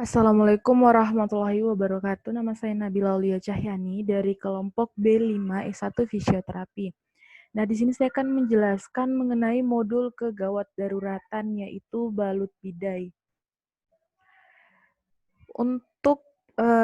Assalamualaikum warahmatullahi wabarakatuh. Nama saya Nabila Aulia Cahyani dari kelompok B5 S1 Fisioterapi. Nah, di sini saya akan menjelaskan mengenai modul kegawat daruratan, yaitu balut bidai. Untuk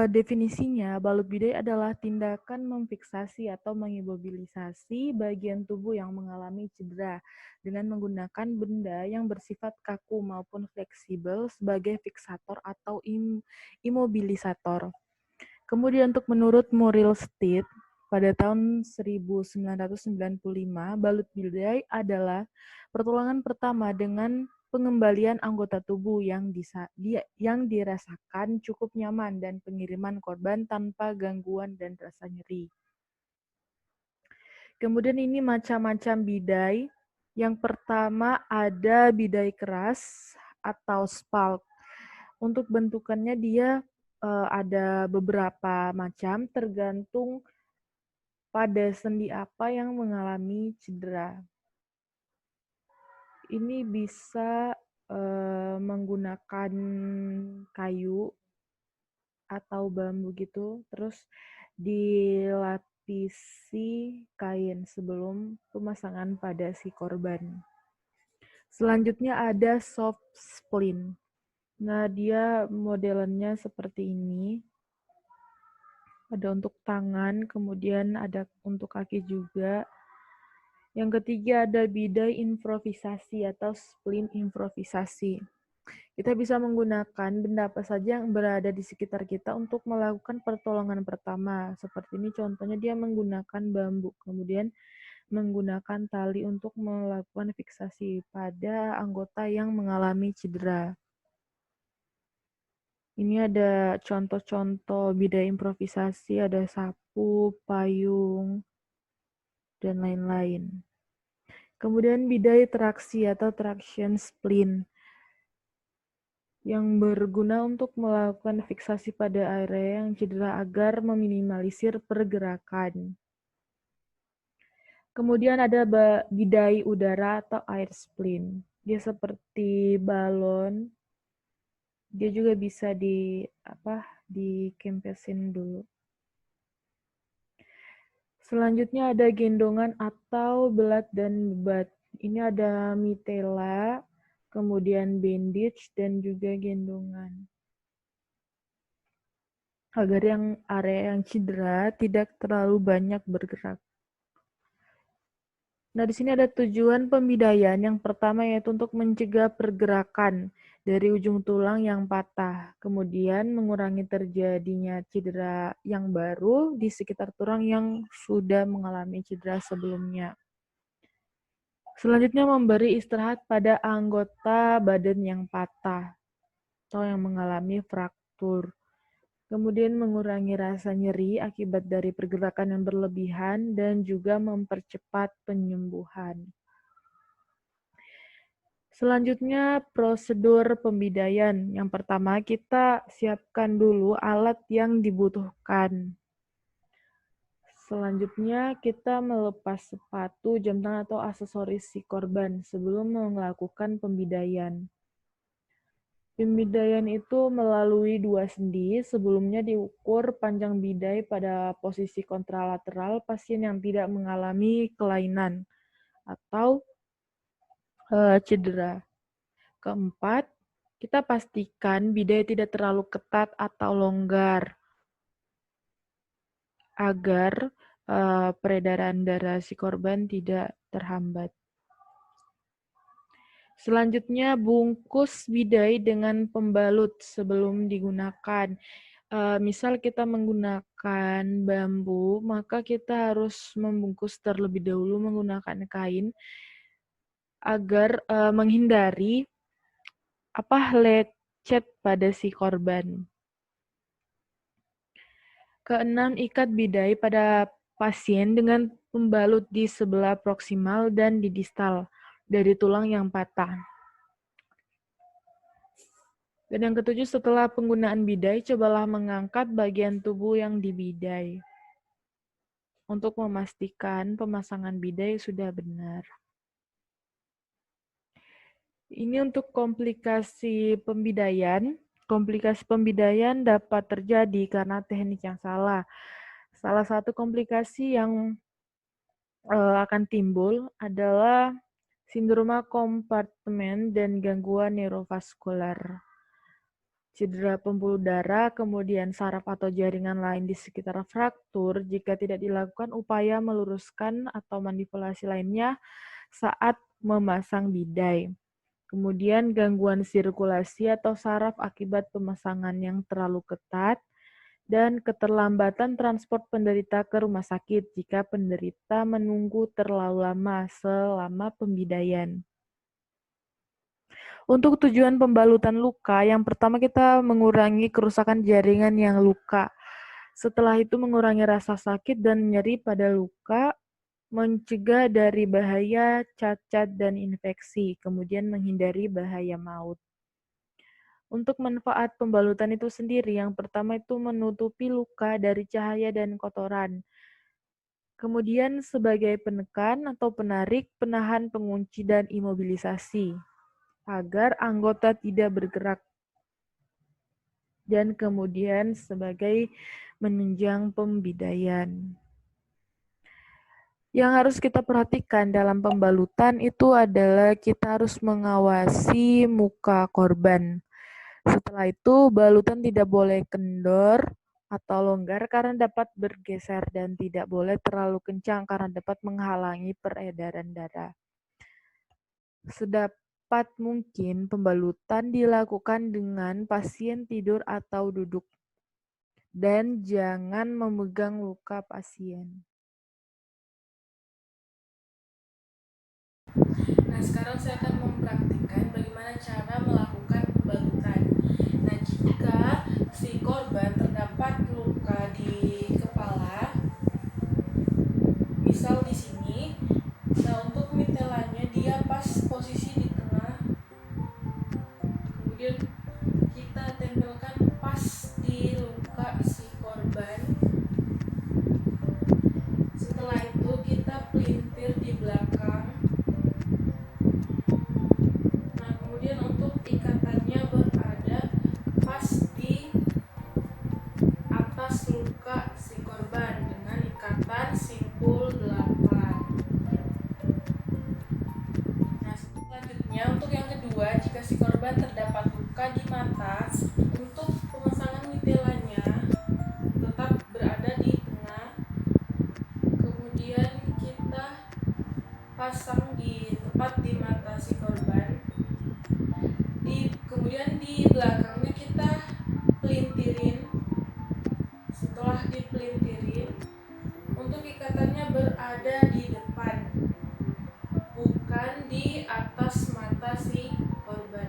definisinya, balut bidai adalah tindakan memfiksasi atau mengimobilisasi bagian tubuh yang mengalami cedera dengan menggunakan benda yang bersifat kaku maupun fleksibel sebagai fiksator atau imobilisator. Kemudian untuk menurut Muriel Stead, pada tahun 1995, balut bidai adalah pertolongan pertama dengan pengembalian anggota tubuh yang dirasakan cukup nyaman dan pengiriman korban tanpa gangguan dan rasa nyeri. Kemudian ini macam-macam bidai. Yang pertama ada bidai keras atau spalt. Untuk bentukannya dia ada beberapa macam tergantung pada sendi apa yang mengalami cedera. Ini bisa menggunakan kayu atau bambu gitu, terus dilapisi kain sebelum pemasangan pada si korban. Selanjutnya ada soft splint. Nah, dia modelannya seperti ini. Ada untuk tangan, kemudian ada untuk kaki juga. Yang ketiga ada bidai improvisasi atau splint improvisasi. Kita bisa menggunakan benda apa saja yang berada di sekitar kita untuk melakukan pertolongan pertama. Seperti ini contohnya dia menggunakan bambu, kemudian menggunakan tali untuk melakukan fiksasi pada anggota yang mengalami cedera. Ini ada contoh-contoh bidai improvisasi, ada sapu, payung, dan lain-lain. Kemudian bidai traksi atau traction splint yang berguna untuk melakukan fiksasi pada area yang cedera agar meminimalisir pergerakan. Kemudian ada bidai udara atau air splint. Dia seperti balon. Dia juga bisa dikempesin dulu. Selanjutnya ada gendongan atau belat dan bebat. Ini ada mitela, kemudian bandage, dan juga gendongan. Agar yang area yang cedera tidak terlalu banyak bergerak. Nah, di sini ada tujuan pembidaian. Yang pertama yaitu untuk mencegah pergerakan dari ujung tulang yang patah. Kemudian mengurangi terjadinya cedera yang baru di sekitar tulang yang sudah mengalami cedera sebelumnya. Selanjutnya memberi istirahat pada anggota badan yang patah atau yang mengalami fraktur. Kemudian mengurangi rasa nyeri akibat dari pergerakan yang berlebihan dan juga mempercepat penyembuhan. Selanjutnya prosedur pembidaian. Yang pertama kita siapkan dulu alat yang dibutuhkan. Selanjutnya kita melepas sepatu, jam tangan atau aksesoris si korban sebelum melakukan pembidaian. Pembidaian itu melalui dua sendi, sebelumnya diukur panjang bidai pada posisi kontralateral pasien yang tidak mengalami kelainan atau cedera. Keempat, kita pastikan bidai tidak terlalu ketat atau longgar agar peredaran darah si korban tidak terhambat. Selanjutnya, bungkus bidai dengan pembalut sebelum digunakan. Misal kita menggunakan bambu, maka kita harus membungkus terlebih dahulu menggunakan kain agar menghindari lecet pada si korban. Keenam, ikat bidai pada pasien dengan pembalut di sebelah proksimal dan di distal dari tulang yang patah. Dan yang ketujuh, setelah penggunaan bidai, cobalah mengangkat bagian tubuh yang dibidai untuk memastikan pemasangan bidai sudah benar. Ini untuk komplikasi pembidaian. Komplikasi pembidayaan dapat terjadi karena teknik yang salah. Salah satu komplikasi yang akan timbul adalah sindroma kompartemen dan gangguan neurovaskular. Cedera pembuluh darah, kemudian saraf atau jaringan lain di sekitar fraktur jika tidak dilakukan upaya meluruskan atau manipulasi lainnya saat memasang bidai. Kemudian gangguan sirkulasi atau saraf akibat pemasangan yang terlalu ketat, dan keterlambatan transport penderita ke rumah sakit jika penderita menunggu terlalu lama selama pembidaian. Untuk tujuan pembalutan luka, yang pertama kita mengurangi kerusakan jaringan yang luka. Setelah itu mengurangi rasa sakit dan nyeri pada luka, mencegah dari bahaya cacat dan infeksi, kemudian menghindari bahaya maut. Untuk manfaat pembalutan itu sendiri, yang pertama itu menutupi luka dari cahaya dan kotoran. Kemudian sebagai penekan atau penarik, penahan, pengunci, dan imobilisasi agar anggota tidak bergerak. Dan kemudian sebagai menunjang pembidaian. Yang harus kita perhatikan dalam pembalutan itu adalah kita harus mengawasi muka korban. Setelah itu, balutan tidak boleh kendor atau longgar karena dapat bergeser dan tidak boleh terlalu kencang karena dapat menghalangi peredaran darah. Sedapat mungkin pembalutan dilakukan dengan pasien tidur atau duduk dan jangan memegang luka pasien. Nah, sekarang saya akan mempraktikkan bagaimana cara melakukan pembalutan. Nah, jika si korban terdapat luka di kepala, misal di sini, nah untuk mitelannya dia pas posisi di tengah, kemudian kita tempelkan pas di luka si korban. Setelah itu kita pelintir di belakang. Nah, kemudian untuk ikatannya berada pas di atas luka si korban dengan ikatan simpul 8. Nah, selanjutnya untuk yang kedua, jika si korban terdapat luka di mata, untuk pemasangan mitelannya tetap berada di tengah. Kemudian kita pasang di tepat di mata si korban. Kemudian di belakangnya kita pelintirin. Setelah dipelintirin, untuk ikatannya berada di depan, bukan di atas mata si korban,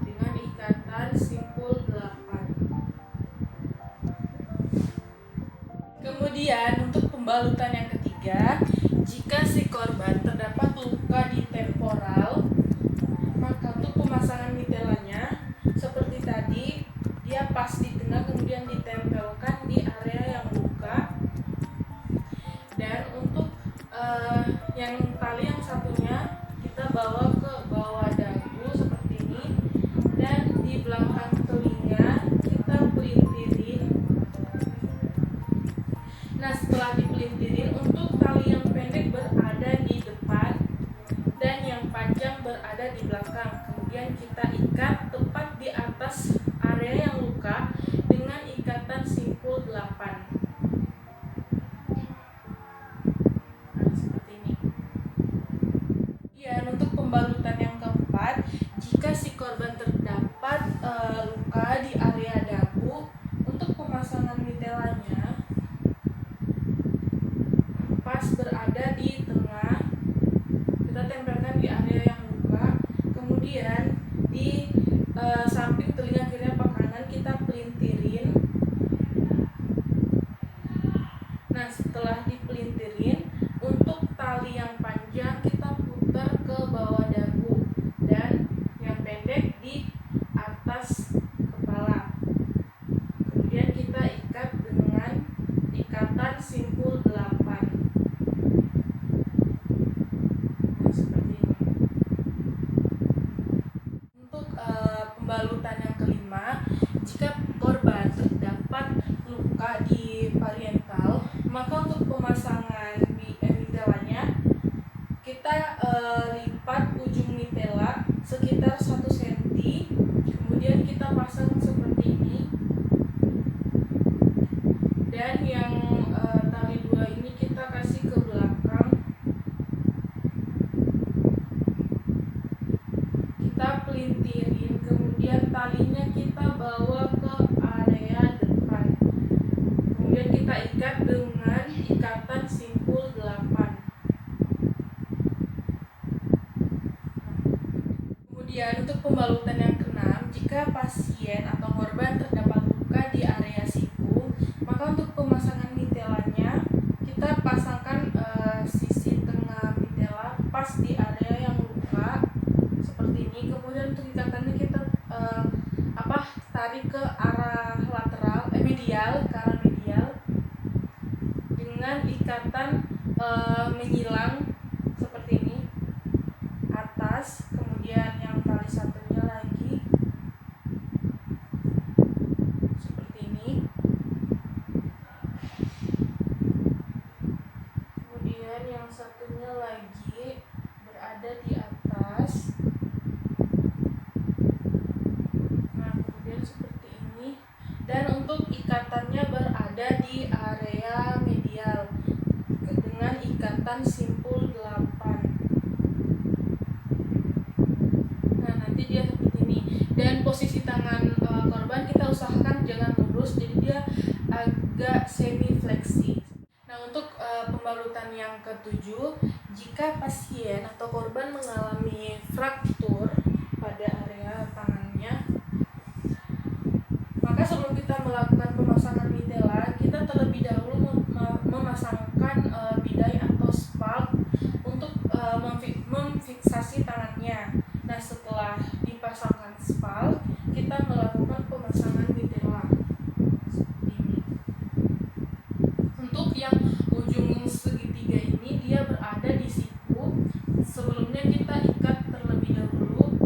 dengan ikatan simpul 8. Kemudian untuk pembalutan yang ketiga, jika si korban terdapat luka di temporal, maka untuk pemasangan mitelannya seperti tadi, dia pas di tengah kemudian ditempelkan di area yang luka. Dan untuk yang tali yang satunya kita bawa ke bawah dagu seperti ini, dan di belakang telinga kita pelintirin. Nah, setelah dipelintirin, untuk tali yang pendek berada di depan dan yang panjang berada di belakang. Kemudian kita ikat tepat di atas area yang luka dengan ikatan simpul 8. Nah, seperti ini. Dan untuk pembalutan yang keempat, jika si korban terdapat luka di area dagu, untuk pemasangan mitelannya pas berada di tengah, kita tempelkan di area yang luka. Kemudian di samping telinga kiri apa kanan kita pelintirin. Nah, setelah dipelintirin, untuk tali yang panjang kita putar ke bawah dagu dan yang pendek di atas kepala. Kemudian kita ikat dengan ikatan simpul 8. Nah, seperti ini. Untuk pembalutan yang kelima, Maka untuk pemasangan mitelanya, kita lipat ujung mitela sekitar 1 cm, kemudian kita pasang seperti ini. Dan yang tali 2 ini kita kasih ke belakang. Kita pelintirin, kemudian talinya kita bawa ke area depan. Kemudian kita ikat dengan ikatan simpul 8. Kemudian untuk pembalutan yang keenam, jika pasien atau korban terdapat luka di area siku, maka untuk pemasangan mitelanya kita pasangkan sisi tengah mitela pas di area yang luka seperti ini. Kemudian untuk ikatannya kita tarik ke arah lateral, medial, ke arah medial dengan ikatan menyilang seperti ini atas. Kemudian yang tali satunya lagi seperti ini. Kemudian yang satunya lagi berada di atas. Nah, kemudian seperti ini. Dan untuk ikatannya berada di area medial dengan ikatan simpul 8. Nah, nanti dia seperti ini. Dan posisi tangan korban kita usahakan jangan lurus, jadi dia agak semi fleksi. Nah, untuk pembalutan yang ketujuh, jika pasien atau korban mengalami fraktur pada area tangannya, maka sebelum kita melakukan pemasangan mitela, kita terlebih dahulu memasangkan bidai atau spalt untuk memfiksasi tangannya. Nah, setelah dipasangkan spalt, kita melakukan pemasangan mitela seperti ini. Untuk yang ujung segitiga ini dia berada di siku. Sebelumnya kita ikat terlebih dahulu.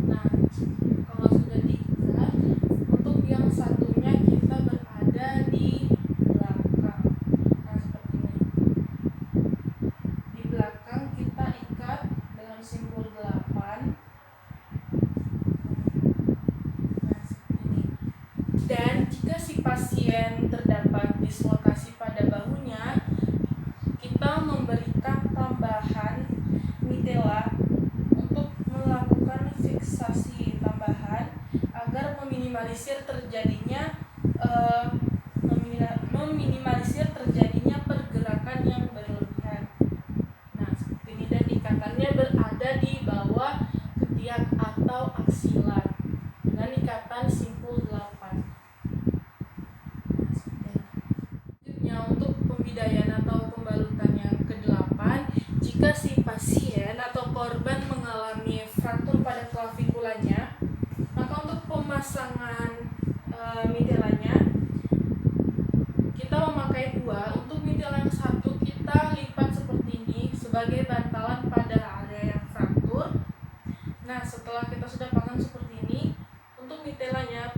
Nah, kalau sudah diikat, untuk yang satunya kita berada di belakang. Nah, seperti ini. Di belakang kita ikat dengan simpul 8. Nah, seperti ini. Dan jika si pasien terdapat dislokasi pada bahunya, kita memberikan tambahan mitela untuk melakukan fiksasi tambahan agar meminimalisir terjadinya pergerakan yang berlebihan. Nah, seperti ini. Dan ikatannya berada di bawah ketiak atau aksila dengan ikatan simpul 8. Nah, seperti ini. Selanjutnya untuk pembidaian atau pembalutan yang ke-8, jika si pasien atau korban mengalami fraktur pada klavikulanya, maka untuk pemasangan mitelanya kita memakai 2. Untuk mitela yang satu kita lipat seperti ini sebagai bantalan pada area yang fraktur. Nah, setelah kita sudah pasang seperti ini, untuk mitelanya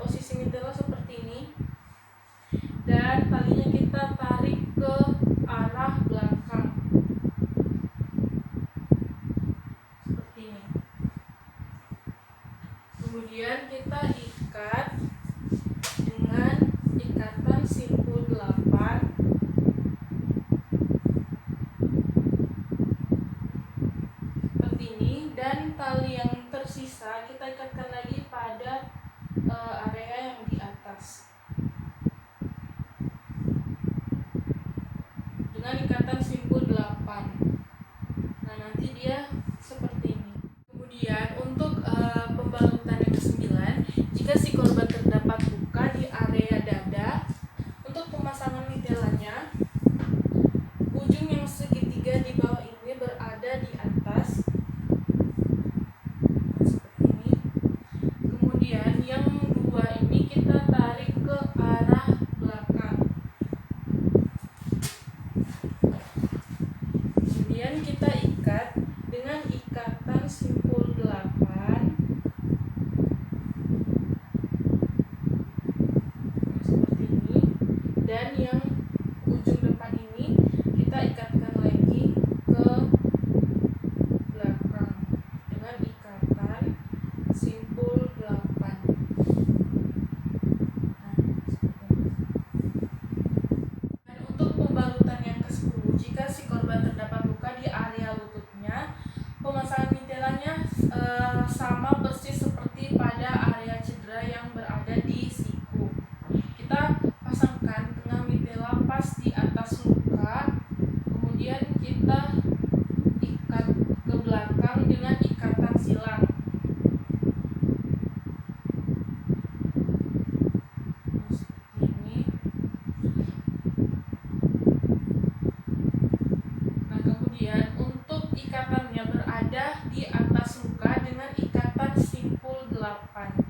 yang berada di atas luka dengan ikatan simpul 8.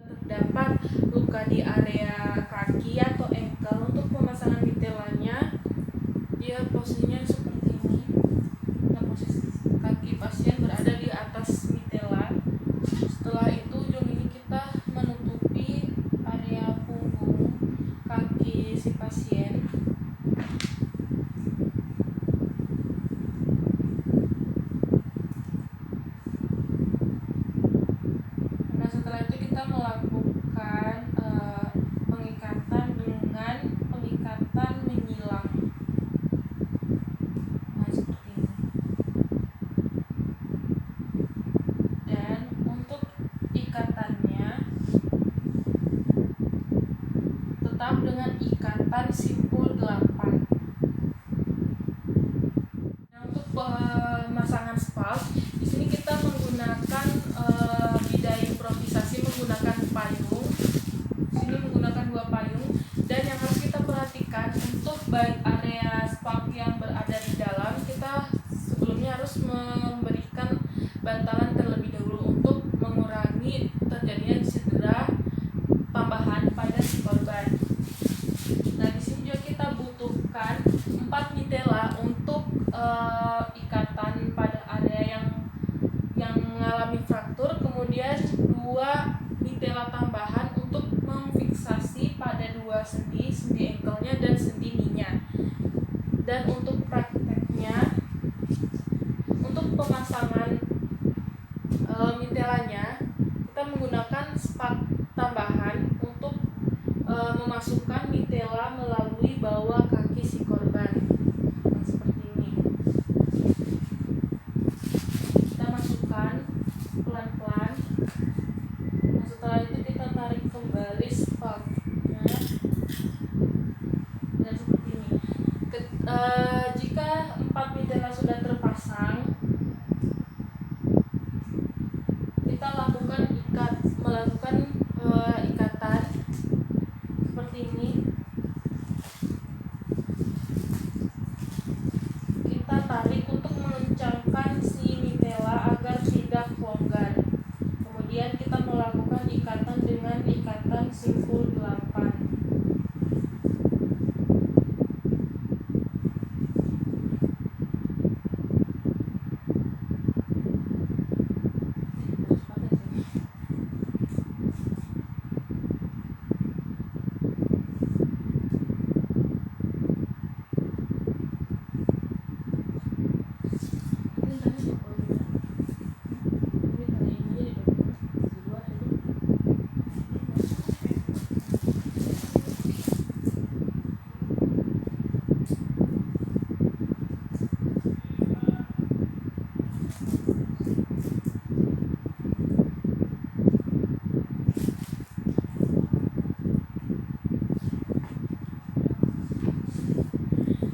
Terdapat luka di area kaki atau ankle, untuk pemasangan mitelanya dia posisinya seperti ini. Nah, posisi kaki pasien berada di atas mitela. Setelah itu ujung ini kita menutupi area punggung kaki si pasien. Nah, setelah itu kita melakukan pengikatan dengan pengikatan menyilang. Nah, seperti ini. Dan untuk ikatannya tetap dengan ikatan simpul 8. Nah, untuk pemasangan spalt, di sini kita menggunakan bidah improvisasi menggunakan payung. Di sini menggunakan 2 payung, dan yang harus kita perhatikan untuk area spalt yang berada di dalam, kita sebelumnya harus memberikan bantalan terlebih dahulu untuk mengurangi terjadinya cedera tambahan pada si korban. Nah, di sini juga kita butuhkan 4 mitela untuk ikatan pada area yang mengalami fraktur, kemudian 2 mitela tambahan untuk memfiksasi pada 2 sendi ankle-nya dan sendi knee-nya. Dan untuk prakteknya, untuk pemasangan mitelanya kita menggunakan spak tambahan untuk memasukkan mitela melalui bawah kaki si korban. Nah, seperti ini. Kita masukkan pelan-pelan. Nah, setelah itu kita tarik kembali spaknya. Dan seperti ini. Jika 4 mitela sudah terpasang, kita melakukan ikatan seperti ini. Kita tarik untuk mengencangkan si mitela agar tidak longgar. Kemudian kita melakukan ikatan dengan ikatan simpul 8.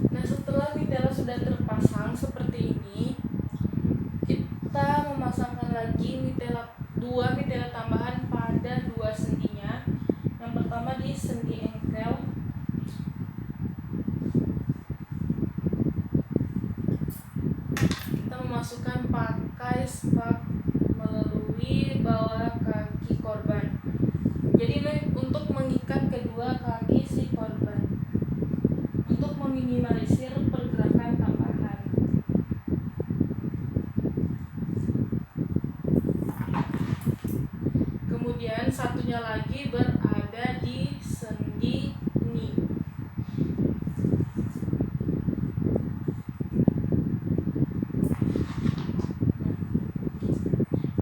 Nah, setelah mitela sudah terpasang seperti ini, kita memasangkan lagi 2 mitela tambahan pada 2 sendinya. Yang pertama di sendi ankle. Kita memasukkan pakai spak melalui bawah kaki korban. Jadi ini untuk mengikat kedua kaki si korban untuk meminimalisir pergerakan tambahan. Kemudian satunya lagi berada di sendi knee.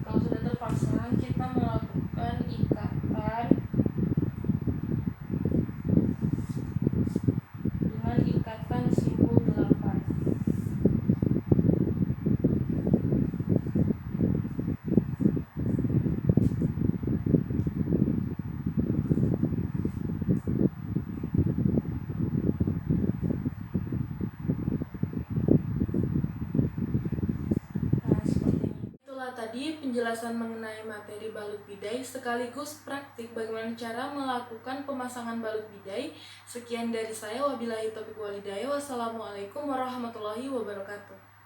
Kalau sudah terpasang, kita melakukan ikatan dengan ikatan simpul 8. tadi penjelasan mengenai materi balut bidai sekaligus praktik bagaimana cara melakukan pemasangan balut bidai. Sekian dari saya, wabillahi taufiq walhidayah. Wassalamualaikum warahmatullahi wabarakatuh.